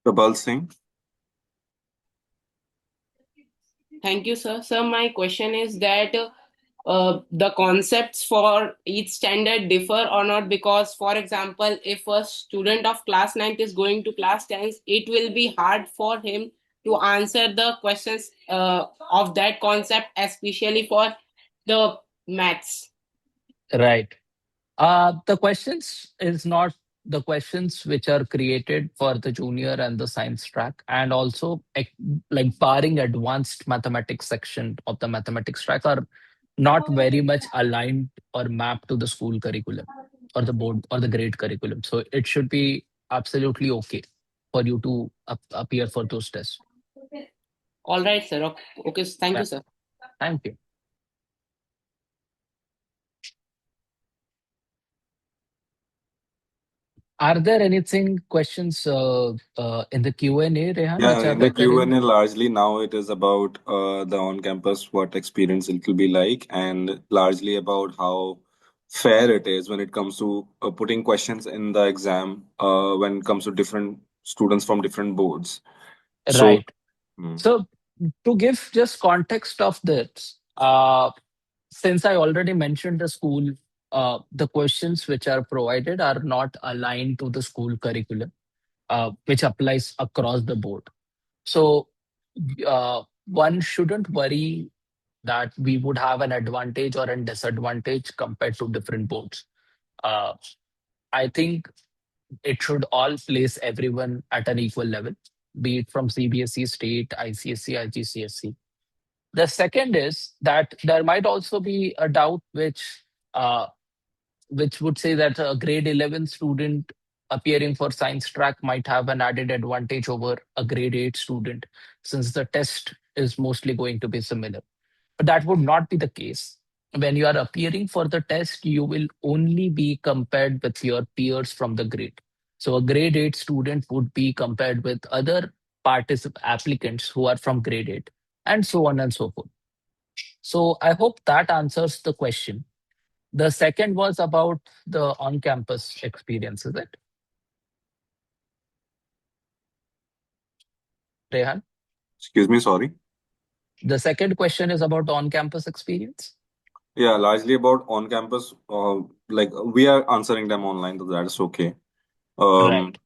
Prabal Singh. Thank you, sir. Sir, my question is that the concepts for each standard differ or not? Because, for example, if a student of class 9 is going to class 10, it will be hard for him to answer the questions of that concept, especially for the maths. Right. The questions is not the questions which are created for the junior and the science track, and also like barring advanced mathematics section of the mathematics track are not very much aligned or mapped to the school curriculum or the board or the grade curriculum. So it should be absolutely okay for you to appear for those tests. All right, sir. Okay, thank you, sir. Thank you. Are there anything questions in the Q&A, Rehan, Yeah, which are in the recurring? Q&A, largely now it is about the on-campus, what experience it will be like, and largely about how fair it is when it comes to putting questions in the exam when it comes to different students from different boards. So, Right. So to give just context of this, since I already mentioned the school, the questions which are provided are not aligned to the school curriculum, which applies across the board. So one shouldn't worry that we would have an advantage or a disadvantage compared to different boards. I think it should all place everyone at an equal level, be it from CBSE, state, ICSE, IGCSE. The second is that there might also be a doubt uh, which would say that a grade 11 student appearing for science track might have an added advantage over a grade 8 student, since the test is mostly going to be similar. But that would not be the case. When you are appearing for the test, you will only be compared with your peers from the grade. So a grade 8 student would be compared with other applicants who are from grade 8, and so on and so forth. So I hope that answers the question. The second was about the on-campus experience, is it? Rehan? excuse me, sorry. The second question is about on-campus experience. Yeah, largely about on campus. Like we are answering them online, so that is okay. Right.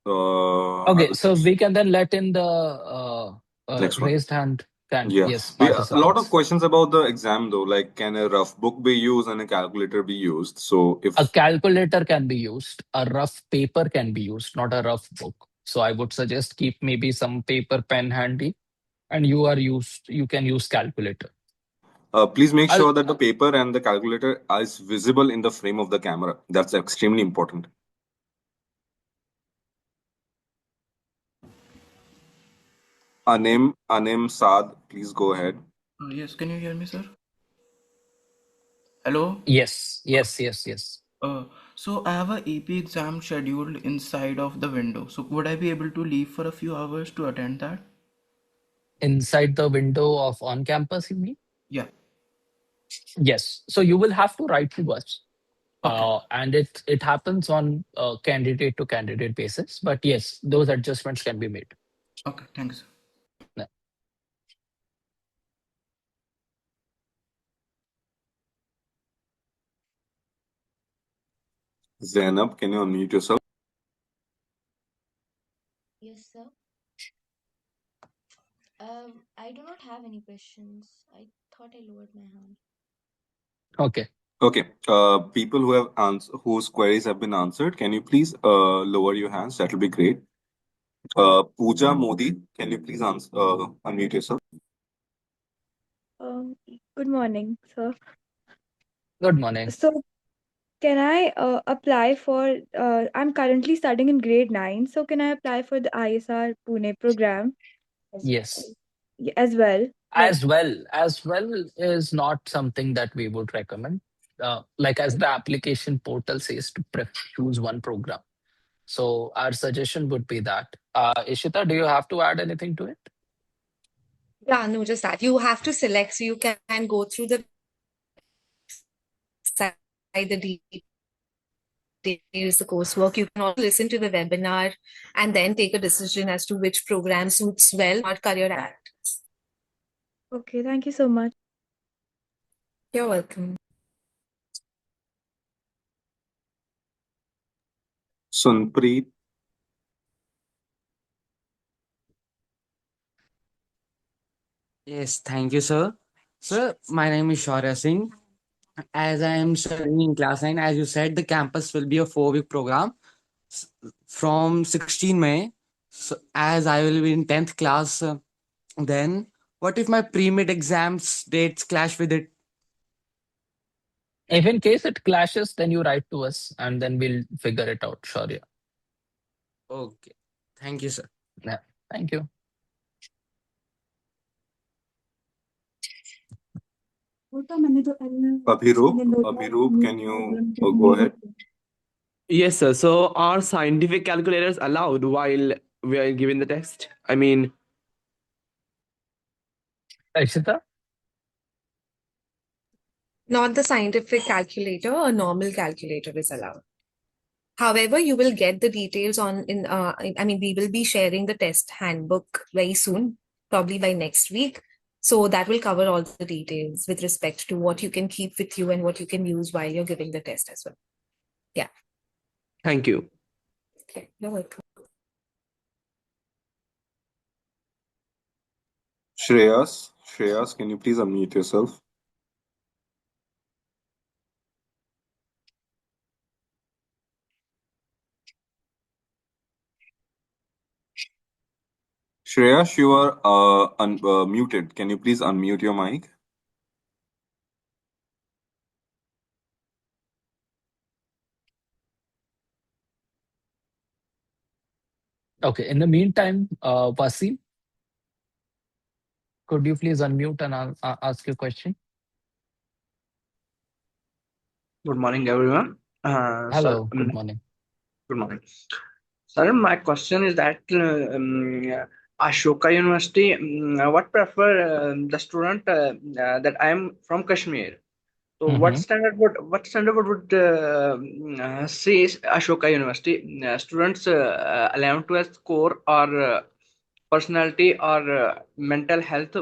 Um, Okay, Other so we questions. can then let in the Next one. raised hand can Yeah, yes we a lot of participants. questions about the exam though. Like, can a rough book be used and a calculator be used? So A if calculator can be used, a rough paper can be used, not a rough book. So I would suggest keep maybe some paper pen handy, and you can use calculator. please make I'll sure that the paper and the calculator is visible in the frame of the camera. That's extremely important. Anim Saad, please go ahead. Yes, can you hear me, sir? Hello? yes. Uh, so I have a AP exam scheduled inside of the window. So would I be able to leave for a few hours to attend that? Inside the window of on campus, you mean? Yeah. Yes. So you will have to write to us. Okay. And it happens on candidate to candidate basis. But yes, those adjustments can be made. Okay. Thanks, sir. Yeah. Zainab, can you unmute yourself? Yes, sir. I do not have any questions. I thought I lowered my hand. Okay. Okay. People who have whose queries have been answered, can you please lower your hands? That will be great. Pooja Modi, can you please answer, unmute yourself? Um, Good morning, sir. Good morning. So, can I apply for? I'm currently studying in grade 9, so can I apply for the ISR Pune program Yes. as well? Like, As well is not something that we would recommend. Like as the application portal says to choose one program. So our suggestion would be that. Ishita, do you have to add anything to it? Yeah, no, just that. You have to select, so you can go through the website, the details, the coursework. You can also listen to the webinar and then take a decision as to which program suits well or career act. okay, thank you so much. You're welcome. Sunpreet. Yes, thank you, sir. Sir, my name is Shaurya Singh. As I am studying in class 9, as you said, the campus will be a 4-week program s- from 16 May. So, as I will be in 10th class, then what if my pre-mid exams dates clash with it? If in case it clashes, then you write to us and then we'll figure it out. Sure. Yeah. Okay. Thank you, sir. Yeah. Thank you. Abhiroop, can you go ahead? Yes, sir. So are scientific calculators allowed while we are giving the test? I mean, Ishita? Not the scientific calculator, a normal calculator is allowed. However, you will get the details I mean, we will be sharing the test handbook very soon, probably by next week. So that will cover all the details with respect to what you can keep with you and what you can use while you're giving the test as well. Yeah. thank you. Okay. You're welcome. Shreyas, can you please unmute yourself? Shreyas, you are muted. Can you please unmute your mic? Okay. In the meantime, Wasim, could you please unmute and ask your question? Good morning, everyone. Sir, Hello. Good morning. good morning. Sir, my question is that Ashoka University, what prefer the student that I am from Kashmir? So, Mm-hmm. what standard would say Ashoka University students 11 12 score or personality or mental health?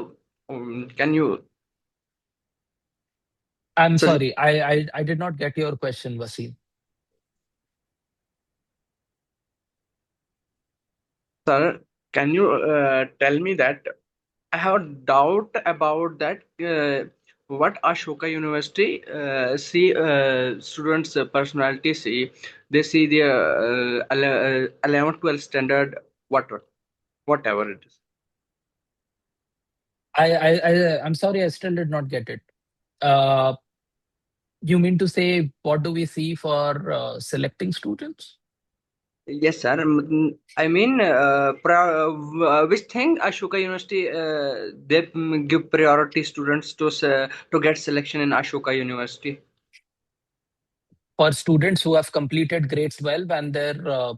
Can you I'm sir, sorry, I did not get your question, Wasim. sir, can you tell me that I have a doubt about that. What Ashoka University see students' personality see? They see the 11th, 12th standard, whatever it is. I'm sorry, I still did not get it. Uh, you mean to say what do we see for selecting students? Yes, sir. I mean, which thing Ashoka University they give priority students to get selection in Ashoka University? For students who have completed grade 12 and their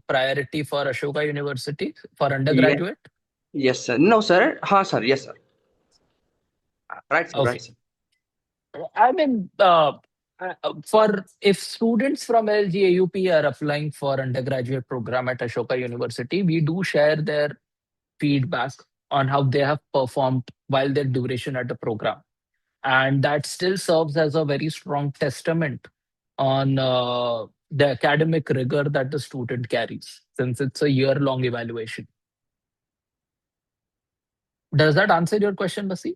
priority for Ashoka University for Yes, undergraduate? yes, sir. No, sir. Ha, sir. Yes, sir. Right, sir. Right, Okay. sir. I mean, for if students from LGAUP are applying for undergraduate program at Ashoka University, we do share their feedback on how they have performed while their duration at the program. And that still serves as a very strong testament on the academic rigor that the student carries, since it's a year-long evaluation. Does that answer your question, Basi?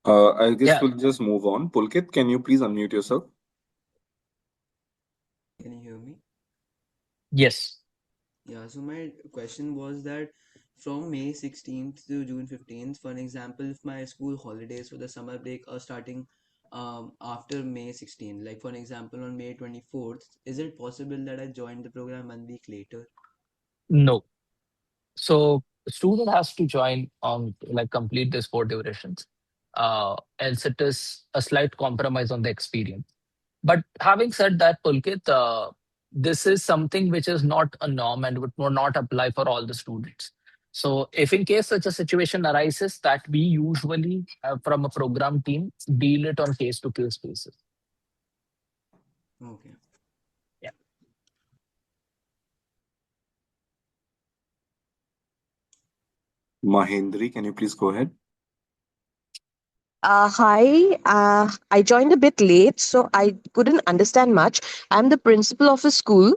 I guess Yeah. we'll just move on. Pulkit, can you please unmute yourself? Can you hear me? Yes. Yeah, so my question was that from May 16th to June 15th, for an example, if my school holidays for the summer break are starting after May 16th, like for an example on May 24th, is it possible that I join the program 1 week later? No. So student has to join on like complete the sport durations. Else it is a slight compromise on the experience. But having said that, Pulkit, this is something which is not a norm and would not apply for all the students. So if in case such a situation arises, that we usually from a program team deal it on case to case basis. Okay. Yeah. Mahendri, can you please go ahead? Hi, I joined a bit late, so I couldn't understand much. I'm the principal of a school,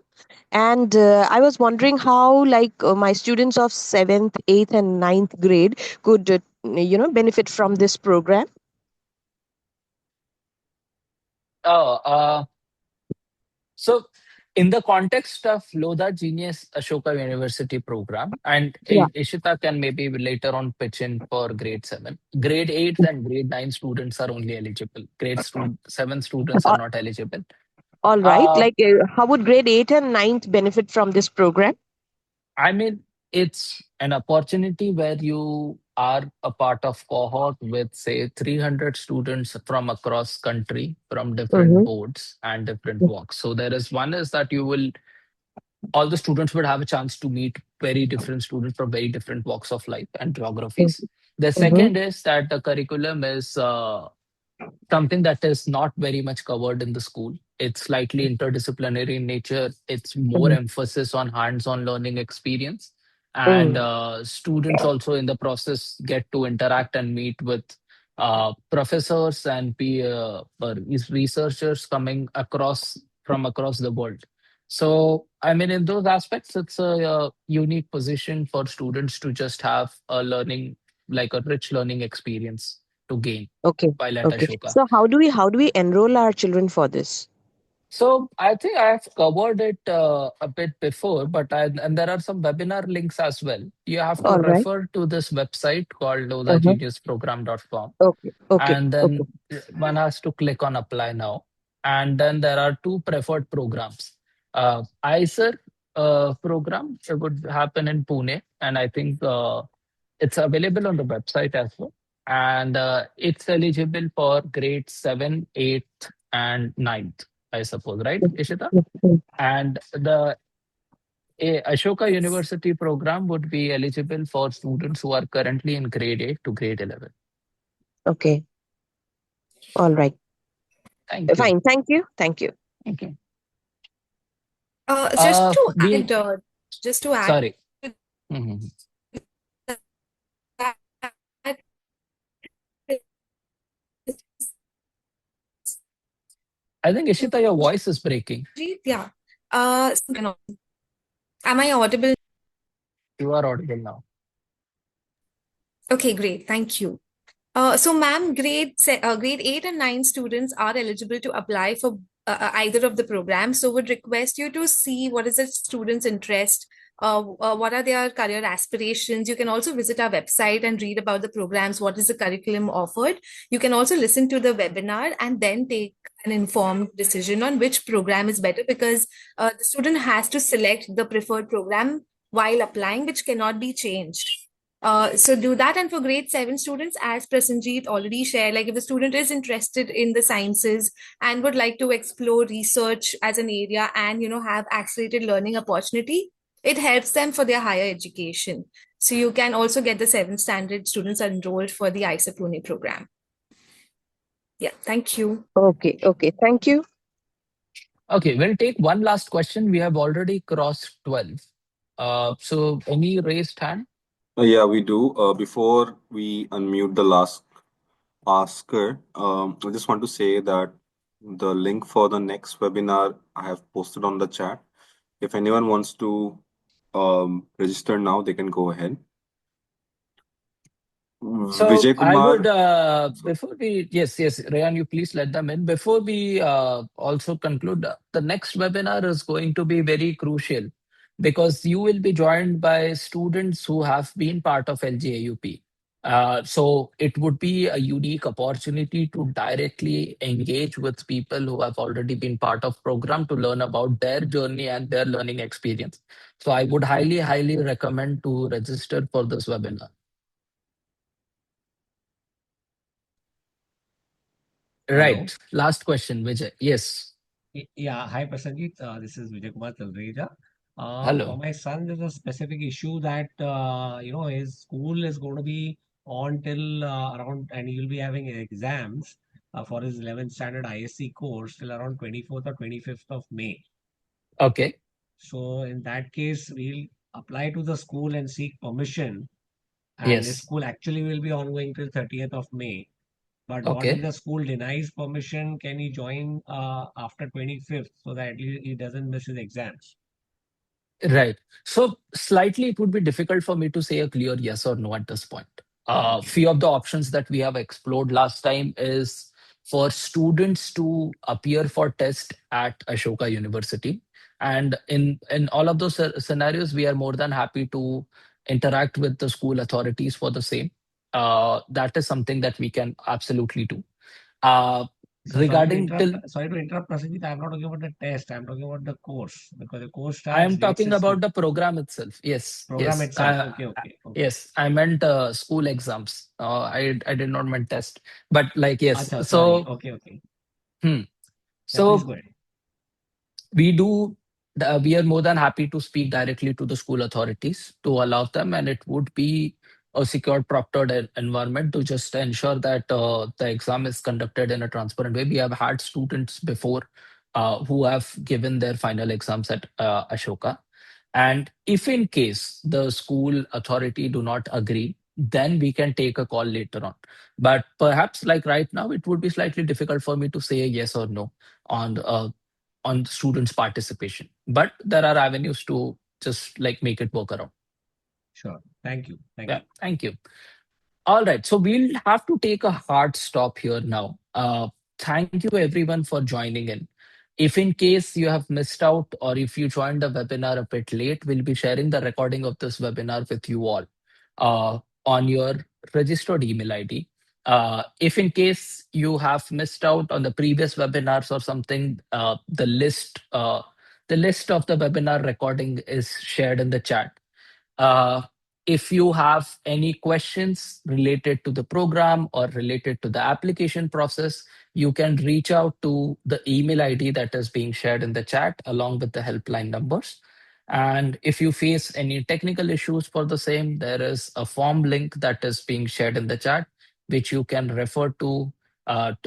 and I was wondering how, my students of 7th, 8th, and ninth grade could, benefit from this program. Oh, so in the context of Lodha Genius Ashoka University program, and Yeah. Ishita can maybe later on pitch in for grade 7. Grade 8 and grade 9 students are only eligible. Grade 7 students are Uh, not eligible. all right. Uh, How would grade 8 and ninth benefit from this program? I mean, it's an opportunity where you are a part of cohort with say 300 students from across country from different Mm-hmm. boards and different walks. So there is one is that you will all the students would have a chance to meet very different students from very different walks of life and geographies. The Mm-hmm. second is that the curriculum is something that is not very much covered in the school. It's slightly interdisciplinary in nature. It's more emphasis on hands-on learning experience. And Mm-hmm. students also in the process get to interact and meet with professors and researchers coming across from across the world. So, I mean, in those aspects, it's a unique position for students to just have a learning, like a rich learning experience to gain Okay. while at Okay. Ashoka. So how do we enroll our children for this? So I think I have covered it a bit before, but and there are some webinar links as well. You have to All right. refer to this website called Uh-huh. lodhageniusprogram.com, Okay. Okay. and Okay. then one has to click on apply now. And then there are two preferred programs. ISER program, it would happen in Pune, and I think it's available on the website as well. And it's eligible for grade 7, 8th, and ninth, I suppose, right, Ishita? And the Ashoka University program would be eligible for students who are currently in grade 8 to grade 11. Okay. All right. Thank you. Fine. Thank you. Thank you. Thank you. Just to We add, just to add sorry. to Mhm. that, I think Ishita, your voice is breaking. yeah. Am I audible? You are audible now. Okay, great. Thank you. So, ma'am, grade 8 and 9 students are eligible to apply for either of the programs. So, would request you to see what is the student's interest, what are their career aspirations. You can also visit our website and read about the programs, what is the curriculum offered. You can also listen to the webinar and then take an informed decision on which program is better, because the student has to select the preferred program while applying, which cannot be changed. So do that. And for grade 7 students, as Prasenjit already shared, like if the student is interested in the sciences and would like to explore research as an area and, have accelerated learning opportunity, it helps them for their higher education. So you can also get the 7th standard students enrolled for the ISA Pune program. Yeah, thank you. Okay, okay. Thank you. Okay, we'll take one last question. We have already crossed 12. So any raised hand? Yeah, we do. Before we unmute the last asker, I just want to say that the link for the next webinar I have posted on the chat. If anyone wants to register now, they can go ahead. So Vijay I would, Kumar. before we, yes, Rayan, you please let them in. Before we also conclude, the next webinar is going to be very crucial because you will be joined by students who have been part of LGAUP. So it would be a unique opportunity to directly engage with people who have already been part of program to learn about their journey and their learning experience. So I would highly, highly recommend to register for this webinar. Hello. Right. Last question, Vijay. Yes. Yeah. Hi, Prasanjit. This is Vijay Kumar Talreja. For Hello. my son, there's a specific issue that his school is going to be on till around, and he will be having exams for his 11th standard ISC course till around 24th or 25th of May. Okay. So in that case, we'll apply to the school and seek permission, and his Yes. school actually will be ongoing till 30th of May. But what if Okay. the school denies permission? Can he join after 25th so that at least he doesn't miss his exams? Right. So slightly it would be difficult for me to say a clear yes or no at this point. Okay. Few of the options that we have explored last time is for students to appear for test at Ashoka University. And in all of those scenarios, we are more than happy to interact with the school authorities for the same. That is something that we can absolutely do. Uh, So regarding till sorry to interrupt, Prasenjit. I'm not talking about the test. I'm talking about the course because the course I starts am date talking is about the program itself. Yes, program yes, itself. Okay, okay, okay. yes. I meant school exams. I did not mean test, but like yes. Acha, sorry. So Okay, okay. hmm. Yeah, please So go ahead. we do. We are more than happy to speak directly to the school authorities to allow them, and it would be a secure, proctored environment to just ensure that the exam is conducted in a transparent way. We have had students before who have given their final exams at Ashoka. And if in case the school authority do not agree, then we can take a call later on. But perhaps like right now, it would be slightly difficult for me to say a yes or no on students' participation. But there are avenues to just like make it work around. Sure. Thank you. Thank Yeah, you. thank you. All right, so we'll have to take a hard stop here now. Thank you everyone for joining in. If in case you have missed out or if you joined the webinar a bit late, we'll be sharing the recording of this webinar with you all on your registered email ID. If in case you have missed out on the previous webinars or something, the list of the webinar recording is shared in the chat. Uh, if you have any questions related to the program or related to the application process, you can reach out to the email ID that is being shared in the chat along with the helpline numbers. And if you face any technical issues for the same, there is a form link that is being shared in the chat, which you can refer to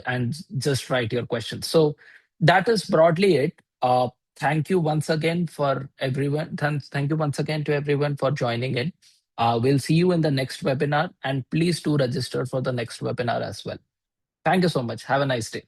and just write your questions. So that is broadly it. Thank you once again for everyone. Thank you once again to everyone for joining in. We'll see you in the next webinar, and please do register for the next webinar as well. Thank you so much. Have a nice day.